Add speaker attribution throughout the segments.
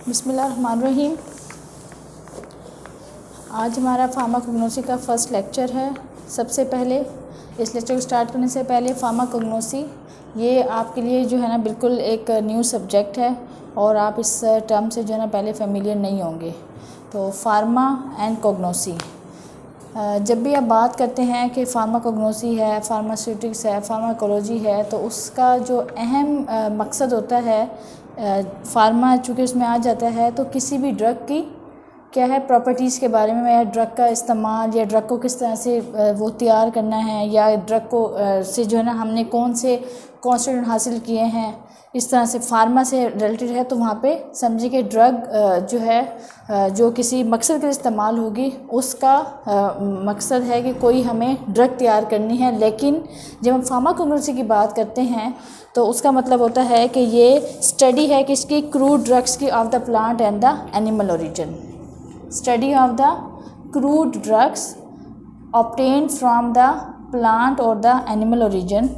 Speaker 1: बिस्मिल्लाहिर्रहमानिर्रहीम। आज हमारा फार्माकोग्नोसी का फ़र्स्ट लेक्चर है। सबसे पहले इस लेक्चर को स्टार्ट करने से पहले फार्माकोग्नोसी ये आपके लिए जो है ना बिल्कुल एक न्यू सब्जेक्ट है और आप इस टर्म से जो है ना पहले फेमिलियर नहीं होंगे। तो फार्मा एंड कोग्नोसी, जब भी आप बात करते हैं कि फार्माकोग्नोसी है, फार्मास्यूटिक्स है, फार्माकोलॉजी है, तो उसका जो अहम मकसद होता है, फार्मा चूँकि उसमें आ जाता है, तो किसी भी ड्रग की क्या है प्रॉपर्टीज़ के बारे में, या ड्रग का इस्तेमाल, या ड्रग को किस तरह से वो तैयार करना है, या ड्रग को से जो है ना हमने कौन से कॉन्स्टिट्यूएंट हासिल किए हैं, इस तरह से फार्मा से रिलेटेड है। तो वहाँ पे समझिए कि ड्रग जो है जो किसी मकसद के लिए इस्तेमाल होगी, उसका मकसद है कि कोई हमें ड्रग तैयार करनी है। लेकिन जब हम फार्माकोग्नोसी की बात करते हैं तो उसका मतलब होता है कि ये स्टडी है किसकी, क्रूड ड्रग्स की of the plant and the animal origin. Study of the crude drugs obtained from the plant और द एनिमल ओरिजिन।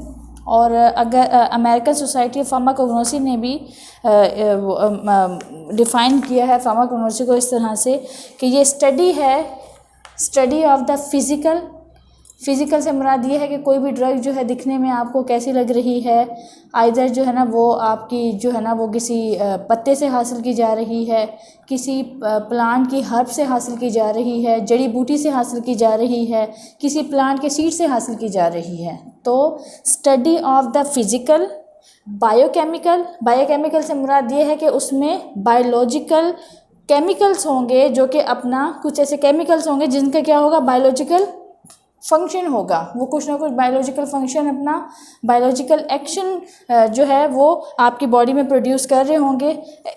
Speaker 1: और अगर अमेरिकन सोसाइटी ऑफ फार्माकोग्नोसी ने भी डिफ़ाइन किया है फार्माकोग्नोसी को इस तरह से कि ये स्टडी है, स्टडी ऑफ द फिज़िकल से मुराद ये है कि कोई भी ड्रग जो है दिखने में आपको कैसी लग रही है, आइदर जो है ना वो आपकी जो है ना वो किसी पत्ते से हासिल की जा रही है, किसी प्लांट की हर्ब से हासिल की जा रही है, जड़ी बूटी से हासिल की जा रही है, किसी प्लांट के सीड से हासिल की जा रही है। तो study of the physical, biochemical से मुराद ये है कि उसमें बायोलॉजिकल केमिकल्स होंगे, जो कि अपना कुछ ऐसे केमिकल्स होंगे जिनका क्या होगा, बायोलॉजिकल फंक्शन होगा। वो कुछ ना कुछ बायोलॉजिकल फंक्शन, अपना बायोलॉजिकल एक्शन जो है वो आपकी बॉडी में प्रोड्यूस कर रहे होंगे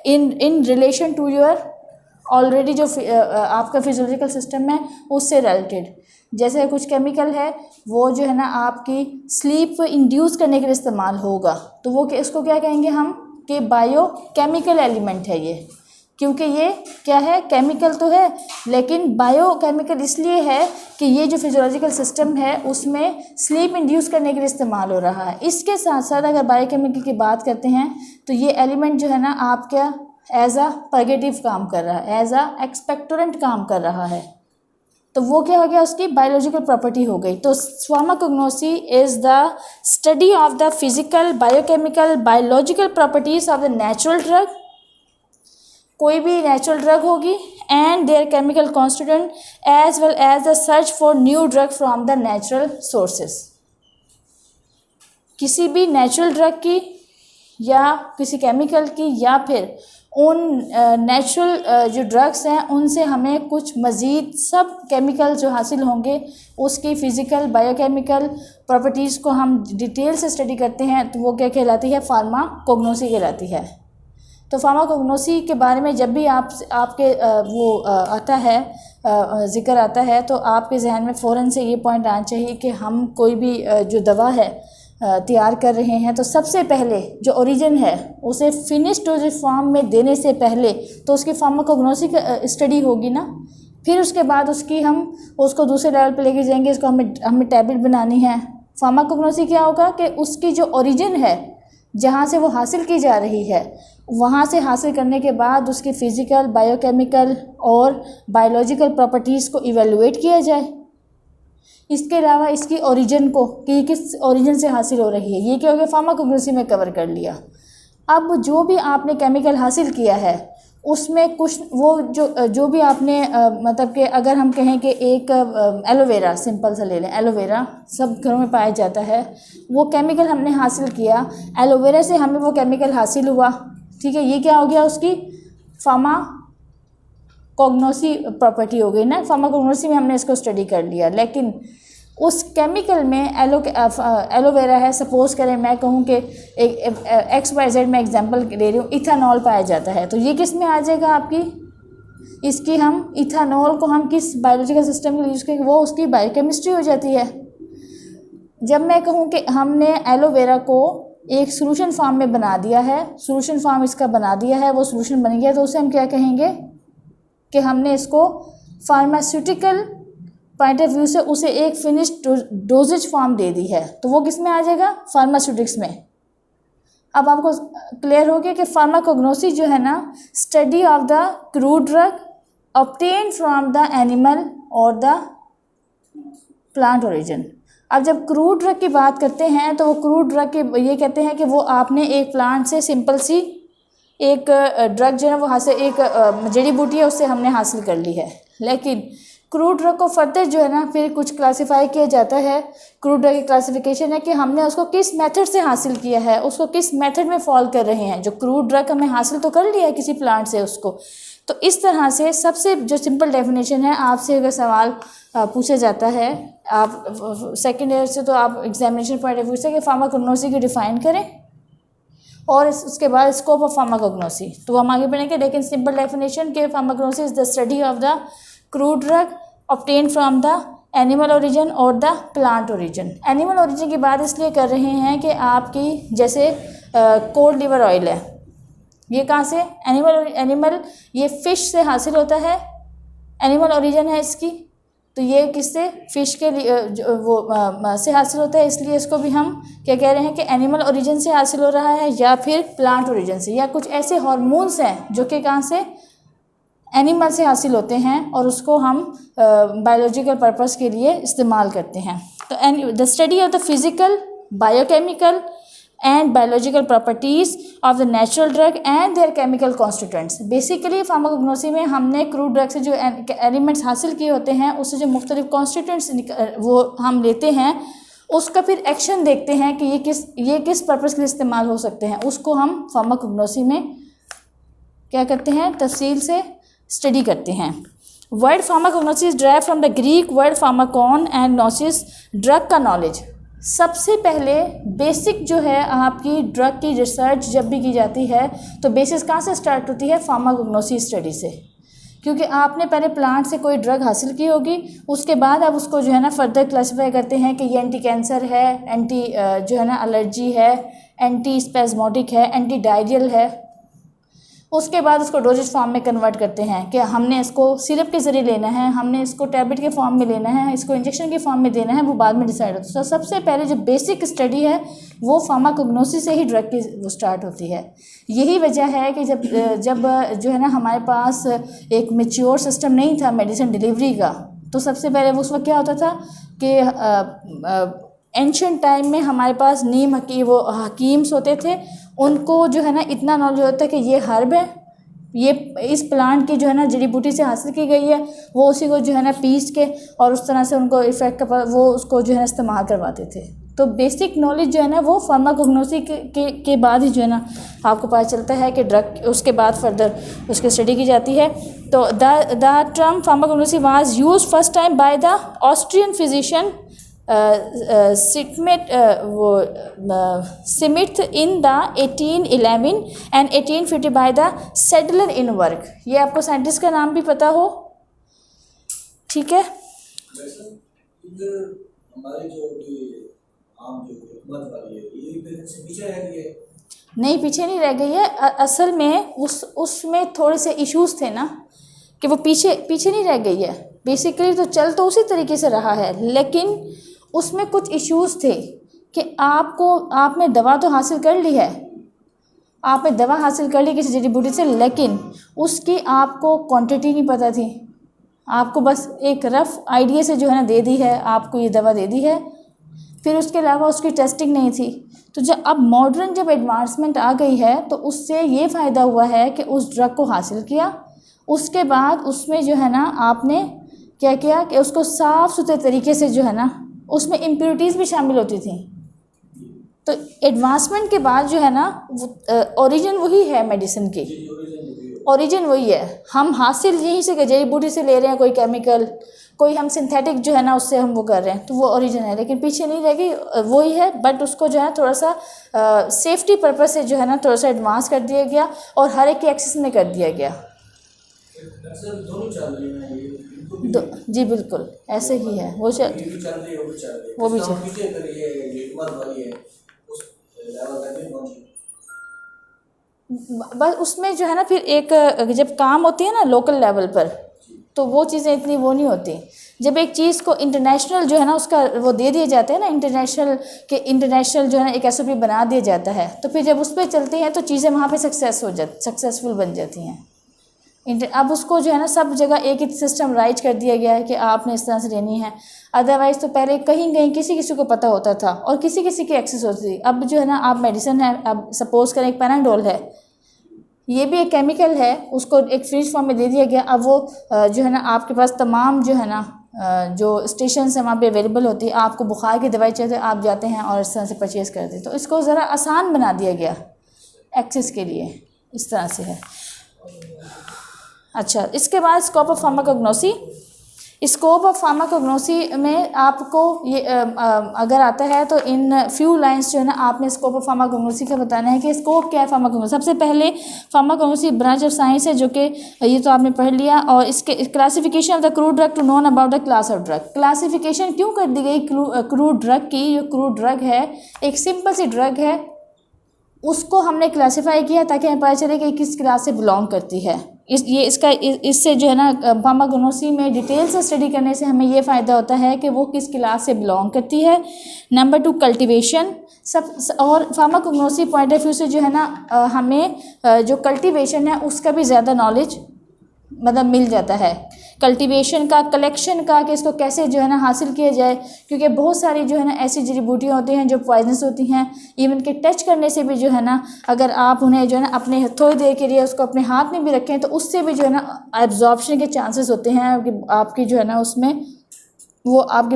Speaker 1: in relation to your already जो आपका फिजियोलॉजिकल सिस्टम है उससे रिलेटेड। जैसे कुछ केमिकल है वो जो है ना आपकी स्लीप इंड्यूस करने के लिए इस्तेमाल होगा, तो वो इसको क्या कहेंगे हम कि बायोकेमिकल एलिमेंट है ये, क्योंकि ये क्या है, केमिकल तो है लेकिन बायोकेमिकल इसलिए है कि ये जो फिजियोलॉजिकल सिस्टम है उसमें स्लीप इंड्यूस करने के लिए इस्तेमाल हो रहा है। इसके साथ साथ अगर बायोकेमिकल की बात करते हैं तो ये एलिमेंट जो है ना आपका एज आ पर्गेटिव काम कर रहा है, एज आ एक्सपेक्टोरेंट काम कर रहा है। तो वो क्या हो गया, उसकी बायोलॉजिकल प्रॉपर्टी हो गई। तो pharmacognosy is the study of the physical, biochemical, biological properties of the natural drug, कोई भी नेचुरल ड्रग होगी, and their chemical constituent as well as the search for new drug from the natural sources. किसी भी natural drug की या किसी chemical की या फिर उन नेचुरल जो ड्रग्स हैं उनसे हमें कुछ मज़ीद सब केमिकल जो हासिल होंगे उसकी फ़िज़िकल बायोकेमिकल प्रॉपर्टीज़ को हम डिटेल से स्टडी करते हैं, तो वो क्या कहलाती है, फार्माकोग्नोसी कहलाती है। तो फार्माकोग्नोसी के बारे में जब भी आपके आता है, ज़िक्र आता है, तो आपके जहन में फ़ौरन से ये पॉइंट आना चाहिए कि हम कोई भी जो दवा है तैयार कर रहे हैं तो सबसे पहले जो ओरिजिन है उसे फिनिश्ड डोजेज फॉर्म में देने से पहले तो उसकी फार्माकोग्नोसी स्टडी होगी ना। फिर उसके बाद हम उसको दूसरे लेवल पे लेके जाएंगे, इसको हमें टैबलेट बनानी है। फार्माकोग्नोसी क्या होगा कि उसकी जो ओरिजिन है जहाँ से वो हासिल की जा रही है, वहाँ से हासिल करने के बाद उसकी फ़िज़िकल, बायोकेमिकल और बायोलॉजिकल प्रॉपर्टीज़ को इवेलुएट किया जाए। इसके अलावा इसकी ओरिजिन को कि किस ओरिजिन से हासिल हो रही है, ये क्या हो गया, फार्माकोग्नोसी में कवर कर लिया। अब जो भी आपने केमिकल हासिल किया है उसमें कुछ वो जो भी आपने मतलब कि अगर हम कहें कि एक एलोवेरा सिंपल सा ले लें, एलोवेरा सब घरों में पाया जाता है, वो केमिकल हमने हासिल किया, एलोवेरा से हमें वो केमिकल हासिल हुआ, ठीक है, ये क्या हो गया, उसकी फार्माकोग्नोसी प्रॉपर्टी हो गई ना। फार्माकोग्नोसी में हमने इसको स्टडी कर लिया। लेकिन उस केमिकल में एलोवेरा है, सपोज़ करें मैं कहूँ कि एक XYZ में एग्जांपल दे रही हूँ, इथानॉल पाया जाता है, तो ये किस में आ जाएगा आपकी, इसकी हम इथानॉल को हम किस बायोलॉजिकल सिस्टम के लिए यूज़ करेंगे, वो उसकी बायोकेमिस्ट्री हो जाती है। जब मैं कहूँ कि हमने एलोवेरा को एक सोल्यूशन फॉर्म में बना दिया है, सोल्यूशन फॉर्म इसका बना दिया है, वो सोल्यूशन बन गया, तो उसे हम क्या कहेंगे कि हमने इसको फार्मास्यूटिकल पॉइंट ऑफ व्यू से उसे एक फिनिश्ड डोजेज फॉर्म दे दी है, तो वो किस में आ जाएगा, फार्मास्यूटिक्स में। अब आपको क्लियर हो गया कि फार्माकोग्नोसी जो है ना, study of the crude drug obtain from the animal और द प्लांट ओरिजिन। अब जब क्रूड ड्रग की बात करते हैं तो वो क्रूड ड्रग के ये कहते हैं कि वो आपने एक प्लांट से सिंपल सी एक ड्रग जो है वो हासिल, एक जड़ी बूटी है उससे हमने हासिल कर ली है। लेकिन क्रूड ड्रग को फर्दर जो है ना फिर कुछ क्लासिफाई किया जाता है। क्रूड ड्रग की क्लासिफिकेशन है कि हमने उसको किस मेथड से हासिल किया है, उसको किस मेथड में फॉल कर रहे हैं। जो क्रूड ड्रग हमने हासिल तो कर लिया है किसी प्लांट से उसको, तो इस तरह से सबसे जो सिंपल डेफिनेशन है, आपसे अगर सवाल पूछा जाता है, आप सेकेंड ईयर से तो आप एग्जामिनेशन पॉइंट ऑफ व्यू से कि फार्माकोग्नोसी को डिफाइन करें और उसके बाद स्कोप ऑफ फार्माकोग्नोसी, तो हम आगे बढ़ेंगे। लेकिन सिंपल डेफिनेशन के pharmacognosy is the study of the crude drug obtain from the animal origin और the plant origin. Animal origin की बात इसलिए कर रहे हैं कि आपकी जैसे कोड लिवर ऑयल है, ये कहाँ से एनिमल ये फ़िश से हासिल होता है, एनिमल ओरिजिन है इसकी, तो ये किससे, फ़िश के लिए से हासिल होता है, इसलिए इसको भी हम क्या कह रहे हैं कि एनिमल ओरिजिन से हासिल हो रहा है या फिर प्लांट ओरिजिन से, या कुछ ऐसे हार्मोन्स हैं जो कि कहाँ से, एनिमल से हासिल होते हैं और उसको हम बायोलॉजिकल पर्पस के लिए इस्तेमाल करते हैं। तो the study of the physical, biochemical and biological properties of the natural drug and their chemical constituents। Basically pharmacognosy में हमने क्रूड ड्रग से जो एलिमेंट्स हासिल किए होते हैं उससे जो मुख्तलिफ कॉन्स्टिट्यूंट्स वो हम लेते हैं, उसका फिर एक्शन देखते हैं कि ये किस पर्पज़ के लिए इस्तेमाल हो सकते हैं, उसको हम फार्माकोग्नोसी में क्या करते हैं, तफसील से स्टडी करते हैं। Word pharmacognosy is drive from the Greek word pharmakon and gnosis, drug का नॉलेज। सबसे पहले बेसिक जो है आपकी ड्रग की रिसर्च जब भी की जाती है तो बेसिस कहाँ से स्टार्ट होती है, फार्माकोग्नोसी स्टडी से, क्योंकि आपने पहले प्लांट से कोई ड्रग हासिल की होगी, उसके बाद आप उसको जो है ना फर्दर क्लासीफाई करते हैं कि ये एंटी कैंसर है, एंटी जो है ना एलर्जी है, एंटी स्पेस्मोडिक है, एंटी डायरियल है। उसके बाद उसको डोजेज फॉर्म में कन्वर्ट करते हैं कि हमने इसको सिरप के ज़रिए लेना है, हमने इसको टैबलेट के फॉर्म में लेना है, इसको इंजेक्शन के फॉर्म में देना है, वो बाद में डिसाइड होता है। तो सबसे पहले जो बेसिक स्टडी है वो फार्माकोग्नोसी से ही ड्रग की वो स्टार्ट होती है। यही वजह है कि जब जो है ना हमारे पास एक मैच्योर सिस्टम नहीं था मेडिसिन डिलीवरी का, तो सबसे पहले उस वक्त क्या होता था कि एंशिएंट टाइम में हमारे पास नीम हकीम्स होते थे, उनको जो है ना इतना नॉलेज होता है कि ये हर्ब है, ये इस प्लांट की जो है ना जड़ी बूटी से हासिल की गई है, वो उसी को जो है ना पीस के और उस तरह से उनको इफ़ेक्ट का वो उसको जो है ना इस्तेमाल करवाते थे। तो बेसिक नॉलेज जो है ना वो फार्माकोग्नोसी के बाद ही जो है ना आपको पता चलता है कि ड्रग, उसके बाद फर्दर उसकी स्टडी की जाती है। तो the term pharmacognosy was used first time by the Austrian physician Smith in the 1811 and 1850 by the Sedler in work. ये आपको साइंटिस्ट का नाम भी पता हो, ठीक है।
Speaker 2: हमारी जो आम जो हुकूमत वाली है ये पीछे रह गई है?
Speaker 1: नहीं, पीछे नहीं रह गई है। असल में उसमें थोड़े से इश्यूज थे ना कि वो पीछे नहीं रह गई है। बेसिकली तो चल तो उसी तरीके से रहा है, लेकिन उसमें कुछ इश्यूज थे कि आपने दवा तो हासिल कर ली है, आपने दवा हासिल कर ली किसी जड़ी बूटी से, लेकिन उसकी आपको क्वांटिटी नहीं पता थी। आपको बस एक रफ़ आइडिया से जो है ना दे दी है, आपको ये दवा दे दी है, फिर उसके अलावा उसकी टेस्टिंग नहीं थी। तो अब मॉडर्न एडवांसमेंट आ गई है तो उससे ये फ़ायदा हुआ है कि उस ड्रग को हासिल किया, उसके बाद उसमें जो है ना आपने क्या किया कि उसको साफ़ सुथरे तरीके से जो है ना उसमें इम्प्योरिटीज़ भी शामिल होती थी। तो एडवांसमेंट के बाद जो है ना ओरिजिन वही है, मेडिसिन की ओरिजिन वही है। हम हासिल यहीं से जड़ी बूटी से ले रहे हैं, कोई केमिकल, कोई हम सिंथेटिक जो है ना उससे हम वो कर रहे हैं, तो वो ओरिजिन है, लेकिन पीछे नहीं रह गई, वही है। बट उसको जो है थोड़ा सा सेफ्टी पर्पस से जो है ना थोड़ा सा एडवांस कर दिया गया और हर एक के एक्सेस में कर दिया गया। जी बिल्कुल ऐसे ही है, वो भी चल बस उसमें जो है ना फिर एक जब काम होती है ना लोकल लेवल पर, तो वो चीज़ें इतनी वो नहीं होती। जब एक चीज़ को इंटरनेशनल जो है ना उसका वो दे दिए जाते हैं ना, इंटरनेशनल जो है ना एक SOP बना दिया जाता है, तो फिर जब उस पर चलती हैं तो चीज़ें वहाँ पे सक्सेसफुल बन जाती हैं। अब उसको जो है ना सब जगह एक ही सिस्टम राइज कर दिया गया है कि आपने इस तरह से लेनी है। अदरवाइज़ तो पहले कहीं किसी को पता होता था और किसी की एक्सेस होती थी। अब जो है ना आप मेडिसिन है, अब सपोज़ करें एक पैराडोल है, ये भी एक केमिकल है, उसको एक फ्रीज फॉर्म में दे दिया गया। अब वो जो है ना आपके पास तमाम जो है ना जो स्टेशन है वहाँ पे अवेलेबल होती है। आपको बुखार की दवाई चाहिए तो आप जाते हैं और इस तरह से परचेज़ करते हैं। तो इसको ज़रा आसान बना दिया गया एक्सेस के लिए, इस तरह से है। अच्छा, इसके बाद scope of pharmacognosy. Scope of pharmacognosy में आपको ये अगर आता है तो इन फ्यू लाइंस जो है ना आपने स्कोप ऑफ फार्माकोग्नोसी का बताना है कि स्कोप क्या है फार्माकोग्नोसी। सबसे पहले फार्माकोग्नोसी ब्रांच ऑफ साइंस है, जो कि ये तो आपने पढ़ लिया। और इसके classification of the crude drug to known about the class of drug. Classification क्यों कर दी गई क्रूड ड्रग की? जो क्रूड ड्रग है एक सिंपल सी ड्रग है, उसको हमने क्लासीफाई किया ताकि हमें पता चले कि किस क्लास से बिलोंग करती है। इससे जो है ना फार्माकोग्नोसी में डिटेल से स्टडी करने से हमें ये फ़ायदा होता है कि वो किस क्लास से बिलोंग करती है। Number 2 cultivation. और फार्माकोग्नोसी पॉइंट ऑफ व्यू से जो है ना हमें जो कल्टीवेशन है उसका भी ज़्यादा नॉलेज मतलब मिल जाता है। कल्टीवेशन का, कलेक्शन का, कि इसको कैसे जो है ना हासिल किया जाए, क्योंकि बहुत सारी जो है ना ऐसी जड़ी बूटियाँ होती हैं जो पॉइजनस होती हैं। इवन के टच करने से भी जो है ना अगर आप उन्हें जो है ना अपने थोड़ी देर के लिए उसको अपने हाथ में भी रखें तो उससे भी जो है ना एब्जॉर्प्शन के चांसेस होते हैं कि आपकी जो है ना उसमें वो आपकी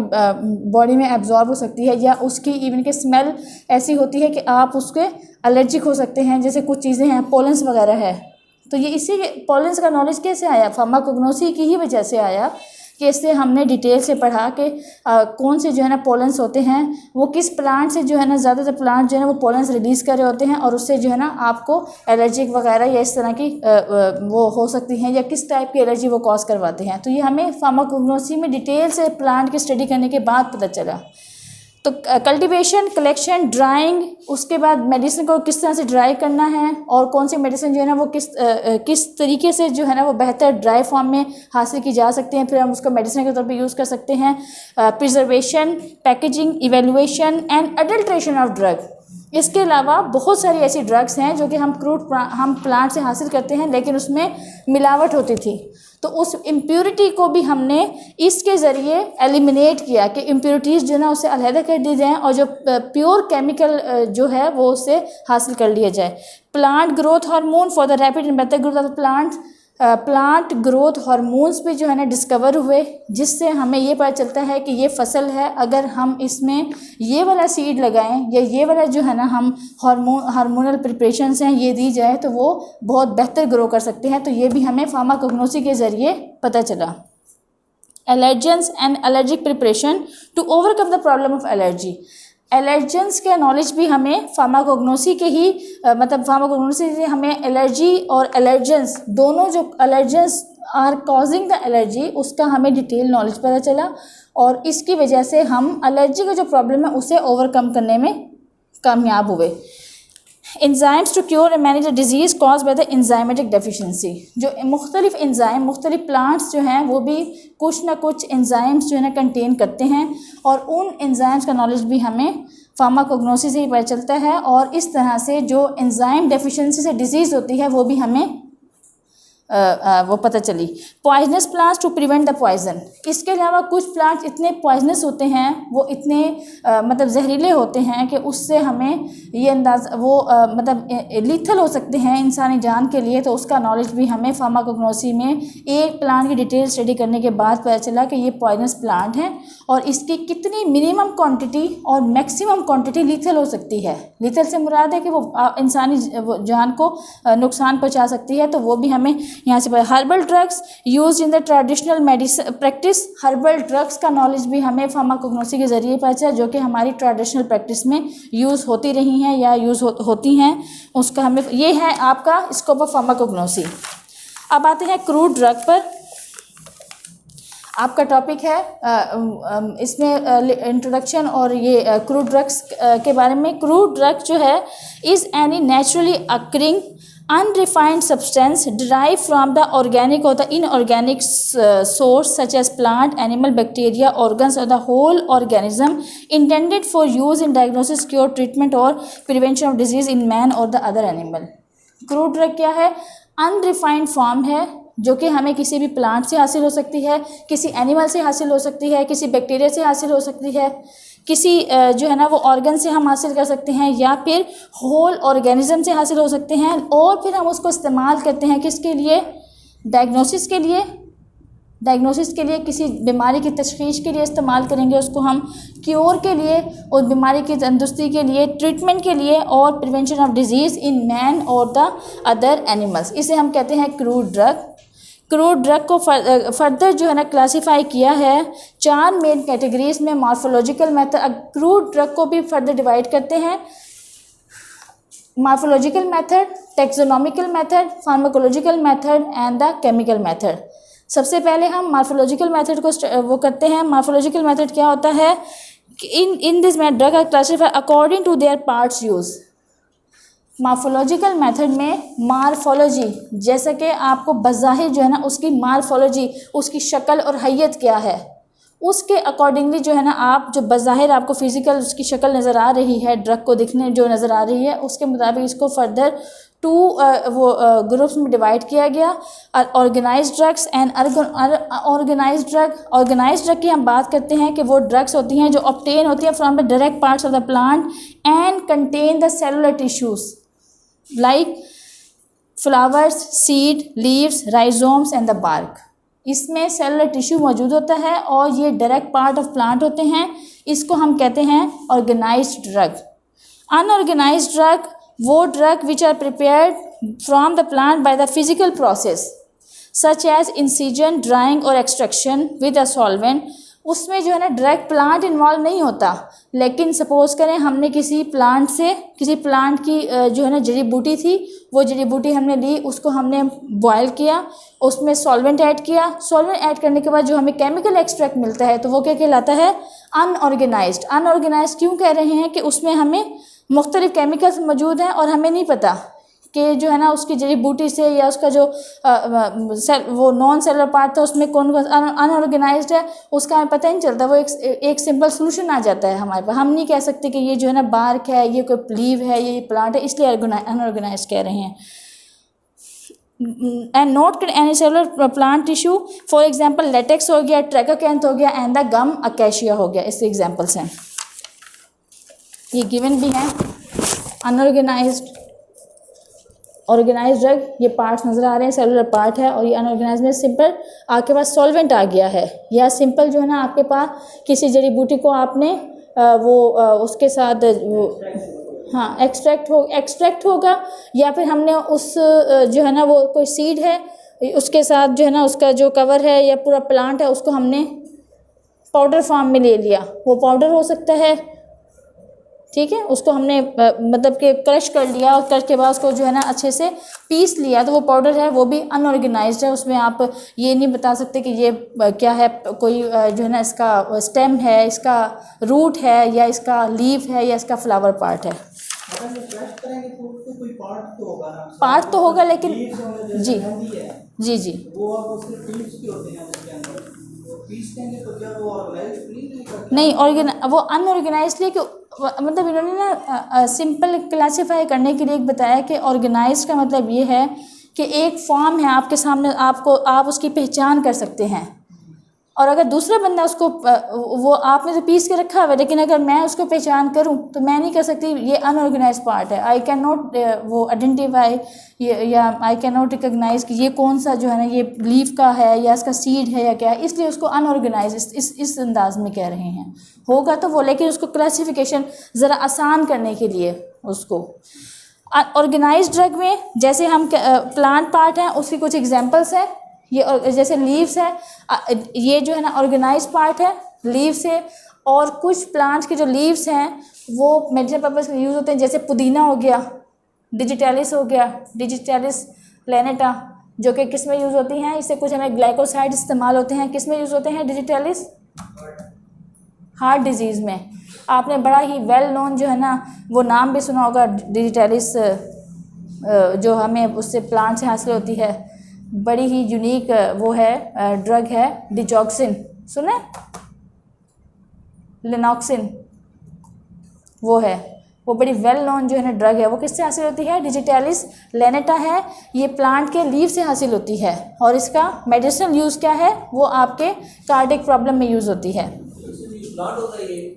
Speaker 1: बॉडी में एब्जॉर्ब हो सकती है। या उसकी इवन के स्मेल ऐसी होती है कि आप उसके एलर्जिक हो सकते हैं। जैसे कुछ चीज़ें हैं, पोलेंस वगैरह है, तो ये इसी पोलेंस का नॉलेज कैसे आया? फार्माकोग्नोसी की ही वजह से आया कि इससे हमने डिटेल से पढ़ा कि कौन से जो है ना पोलेंस होते हैं, वो किस प्लांट से जो है ना ज़्यादातर प्लांट जो है ना वो पोलेंस रिलीज़ कर रहे होते हैं और उससे जो है ना आपको एलर्जिक वगैरह या इस तरह की वो हो सकती हैं, या किस टाइप की एलर्जी वो कॉज करवाते हैं। तो ये हमें फार्माकोग्नोसी में डिटेल से प्लांट की स्टडी करने के बाद पता चला। तो कल्टीवेशन, कलेक्शन, ड्राइंग, उसके बाद मेडिसिन को किस तरह से ड्राई करना है और कौन सी मेडिसिन जो है ना वो किस तरीके से जो है ना वो बेहतर ड्राई फॉर्म में हासिल की जा सकती हैं, फिर हम उसको मेडिसिन के तौर पे यूज़ कर सकते हैं। Preservation, packaging, evaluation and adulteration of drug. इसके अलावा बहुत सारी ऐसी ड्रग्स हैं जो कि हम प्लांट से हासिल करते हैं लेकिन उसमें मिलावट होती थी, तो उस इम्प्योरिटी को भी हमने इसके ज़रिए एलिमिनेट किया कि इम्प्योरिटीज़ जो है ना उससे अलहदा कर दी जाएँ और जो प्योर केमिकल जो है वो उससे हासिल कर लिया जाए। Plant growth hormone for the rapid and better growth of the plant growth hormones भी जो है ना डिस्कवर हुए, जिससे हमें ये पता चलता है कि ये फसल है, अगर हम इसमें ये वाला सीड लगाएं या ये वाला जो है ना हम हार्मोनल प्रिपरेशंस हैं ये दी जाए तो वो बहुत बेहतर ग्रो कर सकते हैं। तो ये भी हमें फार्माकोग्नोसी के ज़रिए पता चला। Allergens and allergic preparation to overcome the problem of allergy. Allergens के नॉलेज भी हमें फार्माकोग्नोसी के ही मतलब फार्माकोग्नोसी से हमें एलर्जी और एलर्जेंस दोनों, जो allergens are causing the allergy, उसका हमें डिटेल नॉलेज पता चला और इसकी वजह से हम एलर्जी का जो प्रॉब्लम है उसे ओवरकम करने में कामयाब हुए। Enzymes to cure and manage the disease cause by the enzymatic deficiency. जो मुख्तलिफ एंजाइम, मुख्तलिफ प्लांट्स जो हैं वो भी कुछ ना कुछ एंजाइम्स जो है ना कंटेन करते हैं और उन एंजाइम्स का नॉलेज भी हमें फार्माकोग्नोसी से ही पता चलता है और इस तरह से जो एंजाइम डेफिशिएंसी से डिजीज़ होती है वो भी हमें वो पता चली। Poisonous plants to prevent the poison. इसके अलावा कुछ प्लांट्स इतने पॉइजनस होते हैं, वो इतने मतलब जहरीले होते हैं कि उससे हमें ये अंदाज़ वो मतलब लीथल हो सकते हैं इंसानी जान के लिए, तो उसका नॉलेज भी हमें फार्माकोग्नोसी में एक प्लांट की डिटेल स्टडी करने के बाद पता चला कि ये पॉइजनस प्लांट है और इसकी कितनी मिनिमम क्वांटिटी और मैक्सिमम क्वांटिटी लीथल हो सकती है। लीथल से मुराद है कि वो इंसानी जान को नुकसान पहुँचा सकती है, तो वो भी हमें यहाँ से herbal drugs use in the traditional medicine practice. Herbal drugs का नॉलेज भी हमें फार्माकोग्नोसी के ज़रिए पता चला, जो कि हमारी ट्रेडिशनल प्रैक्टिस में यूज़ होती रही हैं या यूज़ होती हैं, उसका हमें ये है आपका स्कोप ऑफ फार्माकोग्नोसी। अब आते हैं क्रूड ड्रग पर। आपका टॉपिक है इसमें इंट्रोडक्शन और ये क्रूड ड्रग्स के बारे में। क्रूड ड्रग जो है is any naturally occurring unrefined substance derived from the organic or the inorganic source such as plant, animal, bacteria, organs or the whole organism intended for use in diagnosis, cure, treatment or prevention of disease in man or the other animal. Crude drug क्या है? Unrefined form है जो कि हमें किसी भी plant से हासिल हो सकती है, किसी एनिमल से हासिल हो सकती है, किसी बैक्टीरिया से हासिल हो सकती है, किसी जो है ना वो ऑर्गन से हम हासिल कर सकते हैं या फिर होल ऑर्गेनिज्म से हासिल हो सकते हैं। और फिर हम उसको इस्तेमाल करते हैं किसके लिए? डायग्नोसिस के लिए। डायग्नोसिस के लिए, किसी बीमारी की तशख़ीस के लिए इस्तेमाल करेंगे उसको हम, क्योर के लिए, उस बीमारी की तंदुरुस्ती के लिए, ट्रीटमेंट के लिए और prevention of disease in man और द अदर एनिमल्स। इसे हम कहते हैं क्रूड ड्रग। क्रूड ड्रग को फर्दर जो है ना क्लासीफाई किया है 4 मेन कैटेगरीज में। मॉर्फोलॉजिकल मेथड, क्रूड ड्रग को भी फर्दर डिवाइड करते हैं। Morphological method, taxonomical method, pharmacological method and the chemical method. सबसे पहले हम मॉर्फोलॉजिकल मेथड को वो करते हैं। मॉर्फोलॉजिकल मेथड क्या होता है कि in this drug are classified according to their parts use. Morphological method में मार्फोलॉजी, जैसे कि आपको बज़ाहिर जो है ना उसकी मार्फोलॉजी, उसकी शक्ल और हैयत क्या है, उसके अकॉर्डिंगली जो है ना आप जो बज़ाहिर आपको फ़िज़िकल उसकी शक्ल नज़र आ रही है, ड्रग को दिखने जो नज़र आ रही है, उसके मुताबिक इसको फर्दर 2 ग्रुप्स में डिवाइड किया गया। Organised drugs and unorganised drug. Organised drug की हम बात करते हैं कि वो ड्रग्स होती हैं जो ऑब्टेन होती हैं from the direct parts of the plant and contain the cellular tissues like flowers, seed, leaves, rhizomes and the bark. इसमें सेलुलर टिश्यू मौजूद होता है और ये डायरेक्ट पार्ट ऑफ प्लांट होते हैं। इसको हम कहते हैं ऑर्गेनाइज्ड ड्रग। अनऑर्गेनाइज्ड ड्रग वो drug which are prepared from the plant by the physical process such as incision, drying और एक्सट्रैक्शन विद अ सॉल्वेंट। उसमें जो है ना डायरेक्ट प्लांट इन्वॉल्व नहीं होता, लेकिन सपोज़ करें हमने किसी प्लांट की जो है ना जड़ी बूटी थी, वो जड़ी बूटी हमने ली, उसको हमने बॉयल किया, उसमें सॉल्वेंट ऐड किया। सॉल्वेंट ऐड करने के बाद जो हमें केमिकल एक्सट्रैक्ट मिलता है तो वो क्या कहलाता है? अनऑर्गेनाइज्ड। अनऑर्गेनाइज्ड क्यों कह रहे हैं कि उसमें हमें मुख्तलिफ केमिकल्स मौजूद हैं और हमें नहीं पता कि जो है ना उसकी जड़ी बूटी से या उसका जो वो नॉन सेलुलर पार्ट था उसमें कौन कौन अनऑर्गेनाइज्ड है, उसका हमें पता ही नहीं चलता। वो एक सिंपल सोल्यूशन आ जाता है हमारे पास। हम नहीं कह सकते कि ये जो है ना बार्क है, ये कोई लीव है, ये प्लांट है, इसलिए अनऑर्गेनाइज्ड कह रहे हैं। And not any cellular plant tissue, for example latex हो गया, ट्रैकोकैंथ हो गया एंड द गम अकेशिया हो गया। इससे एग्जाम्पल्स हैं, ये गिवन भी हैं। अनऑर्गेनाइज्ड, ऑर्गेनाइज्ड ड्रग, ये पार्ट्स नज़र आ रहे हैं, सेलुलर पार्ट है। और ये अनऑर्गेनाइज्ड में सिंपल आपके पास सॉल्वेंट आ गया है, या सिंपल जो है ना आपके पास किसी जड़ी बूटी को आपने उसके साथ हाँ एक्सट्रैक्ट होगा, या फिर हमने उस जो है ना वो कोई सीड है उसके साथ जो है ना उसका जो कवर है या पूरा प्लांट है उसको हमने पाउडर फॉर्म में ले लिया, वो पाउडर हो सकता है, ठीक है। उसको हमने मतलब कि क्रश कर लिया और क्रश के बाद उसको जो है ना अच्छे से पीस लिया तो वो पाउडर है, वो भी अनऑर्गेनाइज्ड है। उसमें आप ये नहीं बता सकते कि ये क्या है, कोई जो है ना इसका स्टेम है, इसका रूट है, या इसका लीफ है, या इसका फ्लावर पार्ट है। पार्ट तो होगा लेकिन जी जी जी नहीं, वो अनऑर्गेनाइज्ड है कि मतलब इन्होंने ना सिंपल क्लासीफाई करने के लिए एक बताया कि ऑर्गेनाइज्ड का मतलब ये है कि एक फॉर्म है आपके सामने, आप उसकी पहचान कर सकते हैं। और अगर दूसरा बंदा उसको वो आपने तो पीस के रखा हुआ है, लेकिन अगर मैं उसको पहचान करूं तो मैं नहीं कह सकती ये अनऑर्गेनाइज्ड पार्ट है। आई कैन नॉट वो आइडेंटिफाई या आई कैन नॉट रिकॉग्नाइज कि ये कौन सा जो है ना ये लीफ का है या इसका सीड है या क्या है, इसलिए उसको अनऑर्गेनाइज इस अंदाज में कह रहे हैं। होगा तो वो, लेकिन उसको क्लासिफिकेशन ज़रा आसान करने के लिए उसको ऑर्गेनाइज्ड ड्रग में जैसे हम प्लांट पार्ट हैं उसकी कुछ एग्जांपल्स हैं। ये जैसे लीव्स है, ये जो है ना ऑर्गेनाइज पार्ट है लीव्स है। और कुछ प्लांट्स के जो लीव्स हैं वो मेडिसिनल पर्पज़ में यूज़ होते हैं, जैसे पुदीना हो गया, डिजिटैलिस हो गया, डिजिटैलिस लैनेटा, जो कि किस में यूज़ होती हैं, इससे कुछ हमें ग्लाइकोसाइड इस्तेमाल होते हैं। किस में यूज़ होते हैं डिजिटैलिस? हार्ट डिजीज़ में। आपने बड़ा ही वेल नोन जो है ना वो नाम भी सुना होगा डिजिटैलिस जो हमें उससे प्लांट से हासिल होती है, बड़ी ही यूनिक वो है ड्रग है डिजॉक्सिन, सुने, लिनॉक्सिन, वो है, वो बड़ी वेल नोन जो है ना ड्रग है। वो किससे हासिल होती है? डिजिटैलिस लैनेटा है, ये प्लांट के लीव से हासिल होती है और इसका मेडिसिनल यूज़ क्या है? वो आपके कार्डियक प्रॉब्लम में यूज़ होती है।
Speaker 2: प्लांट होता है ये?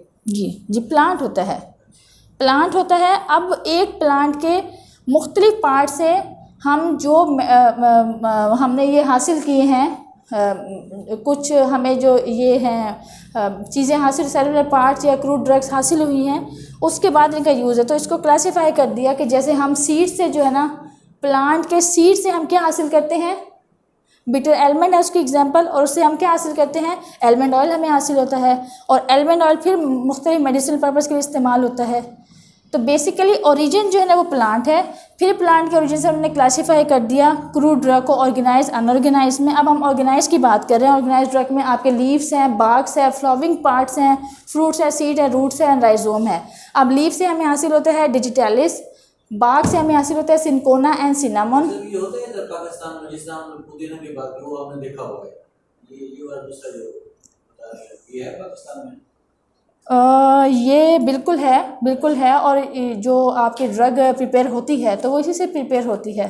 Speaker 1: जी प्लांट होता है, प्लांट होता है। अब एक प्लांट के मुख्तलिफ पार्ट से हम जो हमने ये हासिल किए हैं, कुछ हमें जो ये हैं चीज़ें हासिल, सेलुलर पार्ट्स या क्रूड ड्रग्स हासिल हुई हैं, उसके बाद इनका यूज़ है। तो इसको क्लासिफाई कर दिया कि जैसे हम सीड से जो है ना, प्लांट के सीड से हम क्या हासिल करते हैं? बिटर एलमंड है उसकी एग्जांपल, और उससे हम क्या हासिल करते हैं? एलमंड ऑयल हमें हासिल होता है, और एलमंड ऑयल फिर मुख्तलिफ मेडिसिनल पर्पज़ के लिए इस्तेमाल होता है। तो बेसिकली ओरिजिन जो है ना वो प्लांट है, फिर प्लांट के ओरिजिन से हमने क्लासीफाई कर दिया क्रूड ड्रग को ऑर्गेनाइज अनऑर्गेनाइज में। अब हम ऑर्गेनाइज की बात कर रहे हैं। ऑर्गेनाइज ड्रग में आपके लीव्स हैं, बार्क्स है, फ्लावरिंग पार्ट्स हैं, फ्रूट्स है, सीड है, रूट्स है, राइजोम है। अब लीव से हमें हासिल होता है डिजिटैलिस, बार्क से हमें हासिल होता है सिनकोना एंड सिनामोन।
Speaker 2: ये होता है इधर पाकिस्तान में, जिस नाम पुदीना की बात की वो आपने देखा होगा, ये वाला दूसरा जो बता रहे हैं, ये है पाकिस्तान में?
Speaker 1: ये बिल्कुल है, और जो आपकी ड्रग प्रिपेयर होती है तो वो इसी से प्रिपेयर होती है।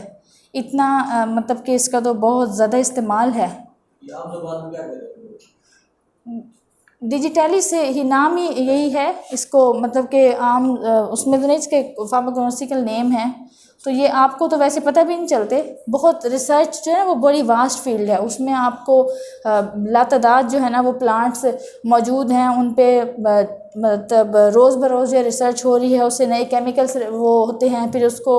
Speaker 1: इतना मतलब कि इसका तो बहुत ज़्यादा इस्तेमाल है।
Speaker 2: ये आम ज़बान में क्या कहते हैं?
Speaker 1: डिजिटली से ही नाम ही यही है इसको, मतलब कि आम उसमें तो नहीं, इसके फार्माकोनॉमिकल नेम है। तो ये आपको तो वैसे पता भी नहीं चलते। बहुत रिसर्च जो है वो बड़ी वास्ट फील्ड है, उसमें आपको लातादाद जो है ना वो प्लांट्स मौजूद हैं, उन पे मतलब रोज़ बरोज़ ये रिसर्च हो रही है, उससे नए केमिकल्स वो होते हैं, फिर उसको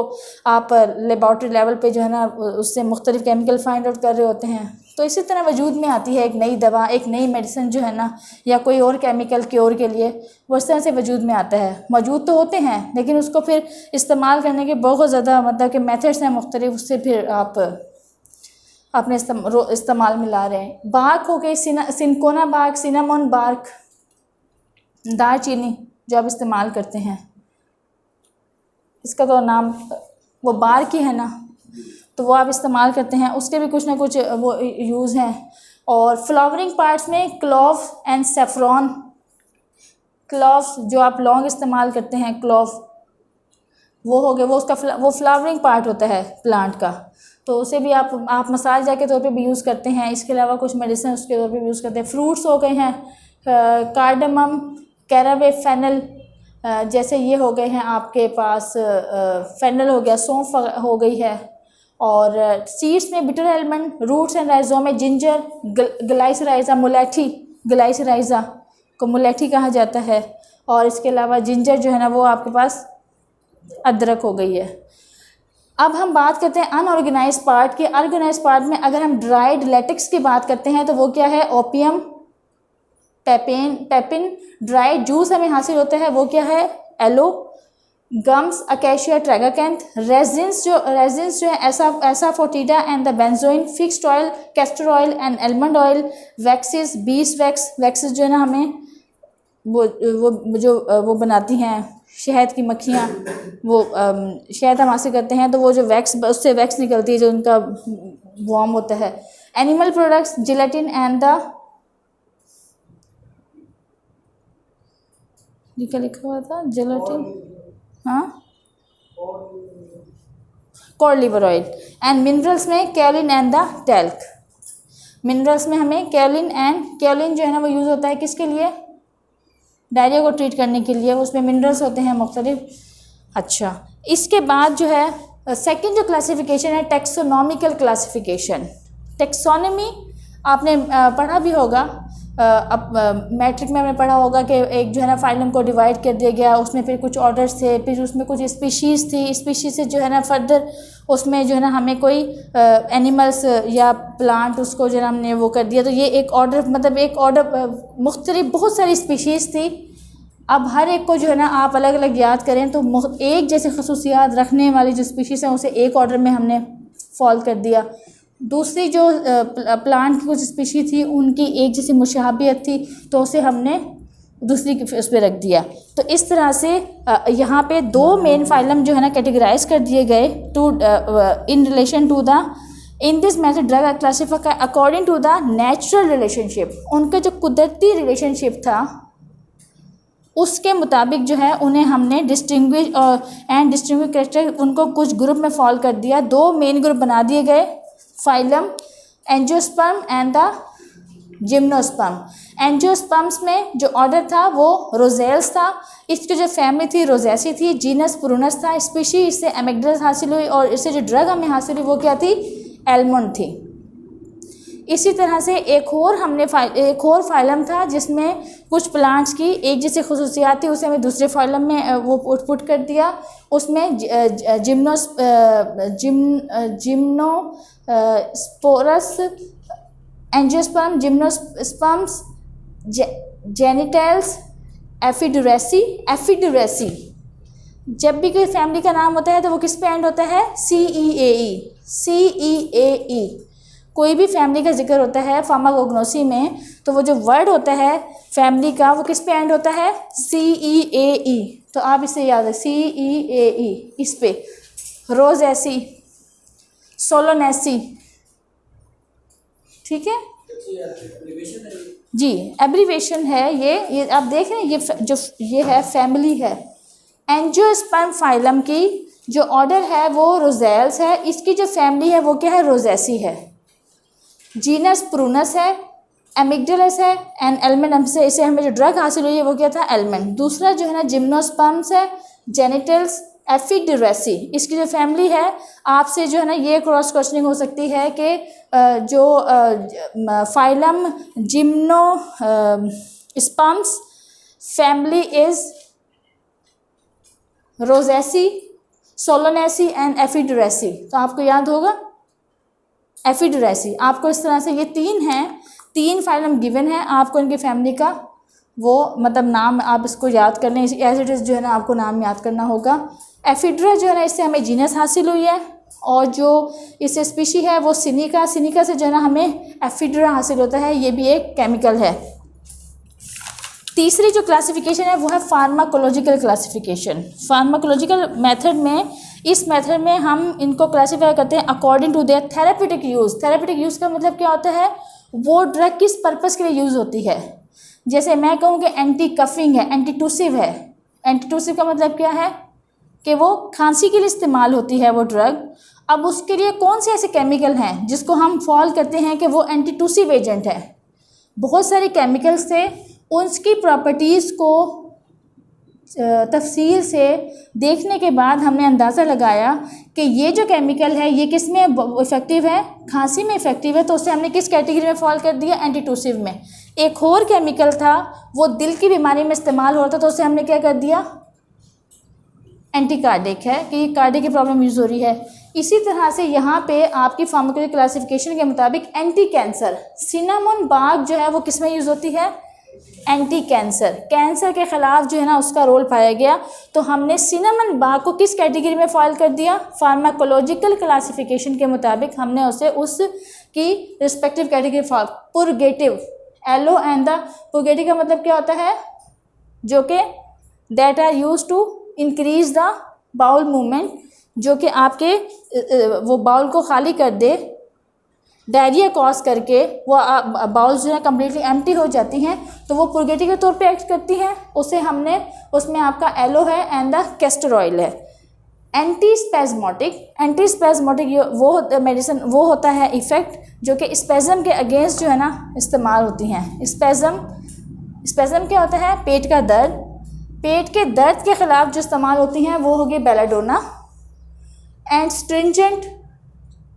Speaker 1: आप लेबॉर्ट्री लेवल पे जो है ना उससे मुख्तलिफ केमिकल फाइंड आउट कर रहे होते हैं। तो इसी तरह वजूद में आती है एक नई दवा, एक नई मेडिसिन जो है ना, या कोई और केमिकल क्योर के लिए, वो इस तरह से वजूद में आता है। मौजूद तो होते हैं लेकिन उसको फिर इस्तेमाल करने के बहुत ज़्यादा मतलब कि मेथड्स हैं मुख्तलिफ, उससे फिर आप अपने इस्तेमाल में ला रहे हैं। बार्क हो गई, सिनकोना बार्क, सिनामोन बार्क, दालचीनी जो आप इस्तेमाल करते हैं, इसका तो नाम वो बार्क ही है ना, तो वो आप इस्तेमाल करते हैं, उसके भी कुछ ना कुछ वो यूज़ हैं। और फ्लावरिंग पार्ट्स में क्लोव एंड सेफ्रॉन, क्लोव्स जो आप लौंग इस्तेमाल करते हैं, क्लोव वो हो गए, वो उसका वो फ्लावरिंग पार्ट होता है प्लांट का, तो उसे भी आप मसाज के तौर पे भी यूज़ करते हैं। इसके अलावा कुछ मेडिसिन उसके तौर पे भी यूज़ करते हैं। फ्रूट्स हो गए हैं कार्डमम, कैरावे, फेनल, जैसे ये हो गए हैं आपके पास, फेनल हो गया, सौंफ हो गई है। और सीड्स में bitter almond, roots and rhizome में जिंजर, ग्लाइसराइजा, मुलेठी, ग्लाइसराइजा को मुलेठी कहा जाता है। और इसके अलावा जिंजर जो है ना वो आपके पास अदरक हो गई है। अब हम बात करते हैं अनऑर्गेनाइज पार्ट की। ऑर्गेनाइज पार्ट में अगर हम ड्राइड लेटेक्स की बात करते हैं तो वो क्या है? Opium, Papin. ड्राइड जूस हमें हासिल होता है, वो क्या है? Aloe, gums, acacia, tragacanth. Resins जो है asafoetida and the benzoin, fixed oil, castor oil and almond oil. Waxes, bees waxes जो है ना हमें वो बनाती हैं शहद की मक्खियाँ, वो शहद हम हासिल करते हैं तो वो जो वैक्स, उससे वैक्स निकलती है जो उनका वॉर्म होता है। Animal products, gelatin and the, ये क्या लिखा हुआ था? जिलेटिन, हाँ, cod liver oil. And minerals में kaolin and the talc. Minerals में हमें कैलिन जो है ना वो यूज़ होता है किसके लिए? डायरिया को ट्रीट करने के लिए, उसमें मिनरल्स होते हैं मुख्तलिफ। अच्छा, इसके बाद जो है सेकंड जो क्लासिफिकेशन है टेक्सोनॉमिकल क्लासिफिकेशन। टेक्सोनॉमी आपने पढ़ा भी होगा, अब मैट्रिक में हमने पढ़ा होगा कि एक जो है ना फाइलम को डिवाइड कर दिया गया, उसमें फिर कुछ ऑर्डर्स थे, फिर उसमें कुछ स्पीशीज़ थी, स्पीशीज़ से जो है ना फर्दर उसमें जो है ना हमें कोई एनिमल्स या प्लांट उसको जो है ना हमने वो कर दिया। तो ये एक ऑर्डर, मतलब एक ऑर्डर मुख्तलिफ बहुत सारी स्पीशीज़ थी। अब हर एक को जो है ना आप अलग अलग याद करें तो एक जैसे खसूसियात रखने वाली जो स्पीशीज़ हैं उसे एक ऑर्डर में हमने फॉल कर दिया। दूसरी जो प्लांट की कुछ स्पीशी थी उनकी एक जैसी मुशाबियत थी तो उसे हमने दूसरी उस पर रख दिया। तो इस तरह से यहाँ पे दो मेन फाइलम जो है ना कैटेगराइज कर दिए गए to in relation to the in this method drug are classified according to the natural relationship. उनका जो कुदरती रिलेशनशिप था उसके मुताबिक जो है उन्हें हमने डिस्टिंग्विश एंड डिस्टिंग्विश कैरेक्टर उनको कुछ ग्रुप में फॉल कर दिया। दो मेन ग्रुप बना दिए गए, phylum angiosperm and the gymnosperm. Angiosperms में जो ऑर्डर था वो रोजेल्स था, इसकी जो फैमिली थी रोजेसी थी, जीनस प्रूनस था, स्पीशी इससे एमिग्डल्स हासिल हुई और इससे जो ड्रग हमें हासिल हुई वो क्या थी, एलमंड थी। इसी तरह से एक और फाइलम था जिसमें कुछ प्लांट्स की एक जैसी खुसूसियात थी, उसे हमें दूसरे फाइलम में वो पुट कर दिया। उसमें जिम्नोस्पोरस, एंजियोस्पर्म, जिम्नोस्पर्म्स, जेनिटल्स, एफिडुरेसी। जब भी कोई फैमिली का नाम होता है तो वो किस पे एंड होता है, CEAE। कोई भी फैमिली का जिक्र होता है फार्माकोग्नोसी में तो वो जो वर्ड होता है फैमिली का वो किस पे एंड होता है, CEAE। तो आप इसे याद है, CEAE। इस पे रोजेसी, सोलोनेसी, ठीक है जी, एब्रीवेशन है ये आप देख रहे हैं। ये है फैमिली है। एंजियोस्पर्म फाइलम की जो ऑर्डर है वो रोजेल्स है, इसकी जो फैमिली है वो क्या है, रोजेसी है। जीनस प्रूनस है, एमिग्डलस है एंड एलमंड से इसे हमें जो ड्रग हासिल हुई है वो क्या था, एलमंड। दूसरा जो है ना जिम्नोस्पर्म्स है, जेनिटल्स, एफिडुरेसी, इसकी जो फैमिली है आपसे जो है ना ये क्रॉस क्वेश्चनिंग हो सकती है कि जो phylum gymnosperms family is Rosaceae, Solanaceae and Ephedraceae. तो आपको याद होगा एफिडुरेसी। आपको इस तरह से ये तीन फाइलम गिवन है, आपको इनकी फैमिली का वो मतलब नाम आप इसको याद कर लें, एज इट इज़ जो है ना आपको नाम याद करना होगा। एफिड्रा जो है ना इससे हमें जीनस हासिल हुई है और जो इससे स्पीशी है वो सिनिका से जो है ना हमें एफिड्रा हासिल होता है, ये भी एक केमिकल है। तीसरी जो क्लासिफिकेशन है वो है फार्माकोलॉजिकल क्लासिफिकेशन। फार्माकोलॉजिकल मेथड में, इस मेथड में हम इनको क्लासीफाई करते हैं according to their therapeutic use. Therapeutic use का मतलब क्या होता है, वो ड्रग किस पर्पज़ के लिए यूज़ होती है। जैसे मैं कहूँ कि एंटी कफिंग है, एंटीटूसिव है। एंटीटूसिव का मतलब क्या है कि वो खांसी के लिए इस्तेमाल होती है वो ड्रग। अब उसके लिए कौन से ऐसे केमिकल हैं जिसको हम फॉल करते हैं कि वो एंटीटूसिव एजेंट है। बहुत सारे केमिकल्स थे, उसकी प्रॉपर्टीज़ को तफसील से देखने के बाद हमने अंदाज़ा लगाया कि ये जो केमिकल है ये किस में इफ़ेक्टिव है, खांसी में इफ़ेक्टिव है, तो उसे हमने किस कैटेगरी में फॉल कर दिया, एंटीटूसिव में। एक और केमिकल था वो दिल की बीमारी में इस्तेमाल हो रहा था, तो उसे हमने क्या कर दिया, एंटी कार्डिक है कि कार्डिक की प्रॉब्लम यूज़ हो रही है। इसी तरह से यहाँ पे आपकी फार्माकोलॉजिकल क्लासिफिकेशन के मुताबिक एंटी कैंसर, सिनामोन बाग जो है वो किस में यूज़ होती है, एंटी कैंसर। कैंसर के ख़िलाफ़ जो है ना उसका रोल पाया गया, तो हमने सिनामोन बाग को किस कैटेगरी में फॉल कर दिया, फार्माकोलॉजिकल क्लासिफिकेशन के मुताबिक हमने उसे उसकी respective category fall. Purgative, aloe and the purgative का मतलब क्या होता है, जो कि that are use to increase the bowel movement, जो कि आपके वो बाउल को खाली कर दे, डायरिया कॉज करके वो बाउल्स जो है कम्प्लीटली एम्प्टी हो जाती हैं, तो वो पुरगेटिव के तौर पे एक्ट करती हैं। उसे हमने उसमें आपका एलो है एंड द कैस्टर ऑयल है। एंटीस्पेज़मोटिक वो मेडिसिन वो होता है इफ़ेक्ट जो कि स्पेज़म के अगेंस्ट जो है ना इस्तेमाल होती हैं। स्पेज़म क्या होता है, पेट का दर्द। पेट के दर्द के ख़िलाफ़ जो इस्तेमाल होती हैं वो होगी बेलाडोना। एंड स्ट्रिंजेंट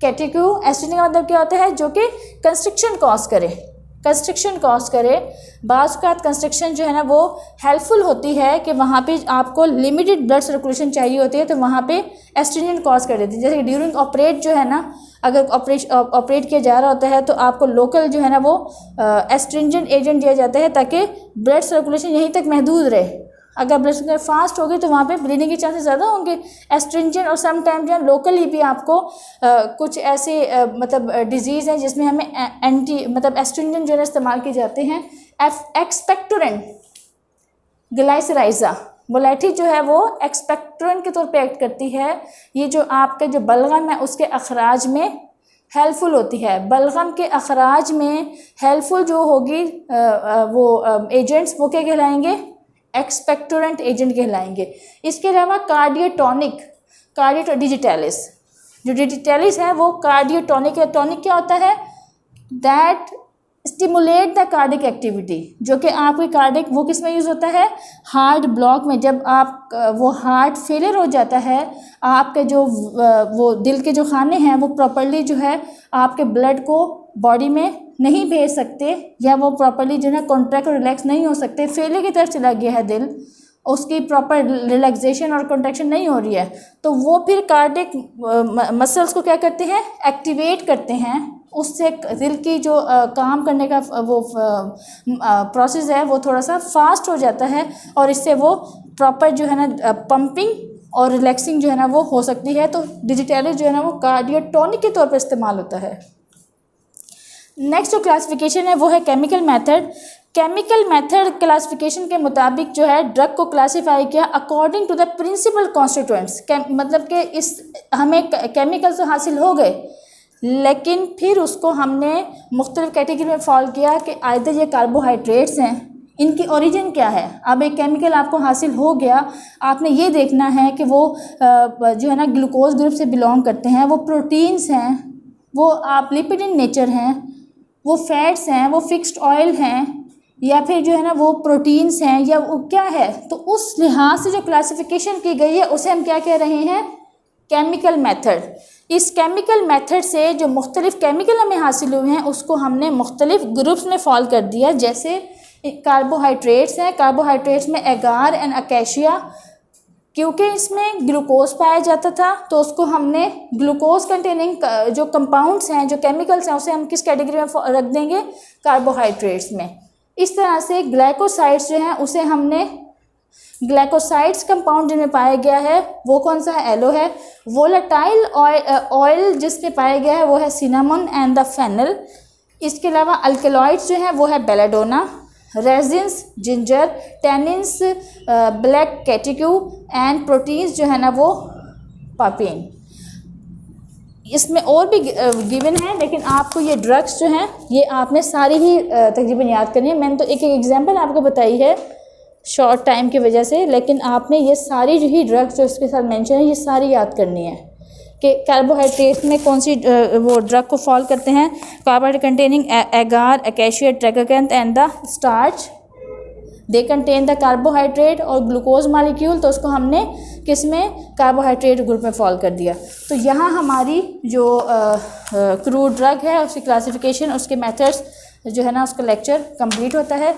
Speaker 1: कैटेक्यू, एस्ट्रिंजेंट का मतलब क्या होता है, जो कि कंस्ट्रिक्शन कॉज करे। बाज़ का कंस्ट्रक्शन जो है ना वो हेल्पफुल होती है कि वहाँ पे आपको लिमिटेड ब्लड सर्कुलेशन चाहिए होती है, तो वहाँ पे एस्ट्रिंजेंट कॉज कर देती है। जैसे कि ड्यूरिंग ऑपरेट जो है ना, अगर ऑपरेट किया जा रहा होता है तो आपको लोकल जो है ना वो एस्ट्रिंजेंट एजेंट दिया जाता है ताकि ब्लड सर्कुलेशन यहीं तक महदूद रहे। अगर ब्लड सर्कुलेशन फास्ट होगी तो वहाँ पे ब्लीडिंग के चांसेस ज़्यादा होंगे। एस्ट्रिंजेंट और सम टाइम जो है लोकली भी आपको कुछ ऐसे मतलब डिजीज़ हैं जिसमें हमें एस्ट्रिंजेंट जो है इस्तेमाल किए जाते हैं। एक्सपेक्टोरेंट, ग्लाइसराइजा वोलेटिल जो है वो एक्सपेक्टोरेंट के तौर पे एक्ट करती है। ये जो आपका जो बलगम है उसके अखराज में हेल्पफुल होती है। बलगम के अखराज में हेल्पफुल जो होगी वो एजेंट्स वो क्या कहलाएंगे, एक्सपेक्टोरेंट एजेंट कहलाएंगे। इसके अलावा कार्डियोटोनिक डिजिटैलिस, जो डिजिटैलिस है वो कार्डियोटोनिक है। टॉनिक क्या होता है, that stimulate the cardiac activity, जो कि आपकी कार्डिक वो किस में यूज़ होता है, हार्ट ब्लॉक में। जब आप वो हार्ट फेलियर हो जाता है, आपके जो वो दिल के जो खाने हैं वो प्रॉपर्ली जो है आपके ब्लड को बॉडी में नहीं भेज सकते, या वो प्रॉपर्ली जो है कॉन्ट्रैक्ट और रिलैक्स नहीं हो सकते, फेलियर की तरफ चला गया है दिल, उसकी प्रॉपर रिलैक्सेशन और कॉन्ट्रैक्शन नहीं हो रही है, तो वो फिर कार्डिक मसल्स को क्या करते हैं, एक्टिवेट करते हैं। उससे दिल की जो काम करने का वो प्रोसेस है वो थोड़ा सा फास्ट हो जाता है, और इससे वो प्रॉपर जो है ना पंपिंग और रिलैक्सिंग जो है ना वो हो सकती है। तो डिजिटैलिस जो है ना वो कार्डियोटोनिक के तौर पर इस्तेमाल होता है। नेक्स्ट जो क्लासिफिकेशन है वो है chemical method. Chemical method classification के मुताबिक जो है ड्रग को क्लासीफाई किया according to the principal constituents. मतलब कि इस हमें केमिकल्स तो हासिल हो गए, लेकिन फिर उसको हमने मुख्तलिफ कैटेगरी में फॉल किया कि आइदर ये कार्बोहाइड्रेट्स हैं, इनकी ओरिजिन क्या है। अब एक केमिकल आपको हासिल हो गया, आपने ये देखना है कि वो जो है ना ग्लूकोज ग्रुप से बिलोंग करते हैं, वो प्रोटीन्स हैं, वो आप लिपिड इन नेचर हैं, वो फैट्स हैं, वो फिक्स्ड ऑयल हैं, या फिर जो है ना वो प्रोटीन्स हैं, या वो क्या है। तो उस लिहाज से जो क्लासिफिकेशन की गई है उसे हम क्या कह रहे हैं, केमिकल मेथड। इस केमिकल मेथड से जो मुख्तलिफ केमिकल हमें हासिल हुए हैं उसको हमने मुख्तलिफ ग्रुप्स में फॉल कर दिया। जैसे कार्बोहाइड्रेट्स हैं, कार्बोहाइड्रेट्स में एगार एंड अकेशिया, क्योंकि इसमें ग्लूकोज पाया जाता था तो उसको हमने ग्लूकोज कंटेनिंग जो कंपाउंड्स हैं, जो केमिकल्स हैं, उसे हम किस कैटेगरी में रख देंगे, कार्बोहाइड्रेट्स में। इस तरह से ग्लाइकोसाइड्स जो हैं उसे हमने ग्लाइकोसाइड्स कंपाउंड जिनमें पाया गया है वो कौन सा है, एलो है। वोलेटाइल ऑयल जिसमें पाया गया है वो है सिनामन एंड द फेनल। इसके अलावा अल्कलॉइड्स जो हैं वो है belladonna, resins ginger, tannins black catechu, and proteins जो है ना वो पापिन। इसमें और भी गिवन है, लेकिन आपको ये ड्रग्स जो हैं ये आपने सारी ही तकरीबन याद करनी है। मैंने तो एक एग्जांपल आपको बताई है शॉर्ट टाइम की वजह से, लेकिन आपने ये सारी जो ही ड्रग्स जो इसके साथ मेंशन है ये सारी याद करनी है कि कार्बोहाइड्रेट में कौन सी वो ड्रग को फॉल करते हैं। Carbohydrate containing agar, acacia, tragacanth and the starch, they contain the carbohydrate और ग्लूकोज मालिक्यूल, तो उसको हमने किस में, कार्बोहाइड्रेट ग्रुप में फॉल कर दिया। तो यहाँ हमारी जो क्रूड ड्रग है उसकी क्लासिफिकेशन, उसके मेथड्स जो है ना उसका लेक्चर कंप्लीट होता है।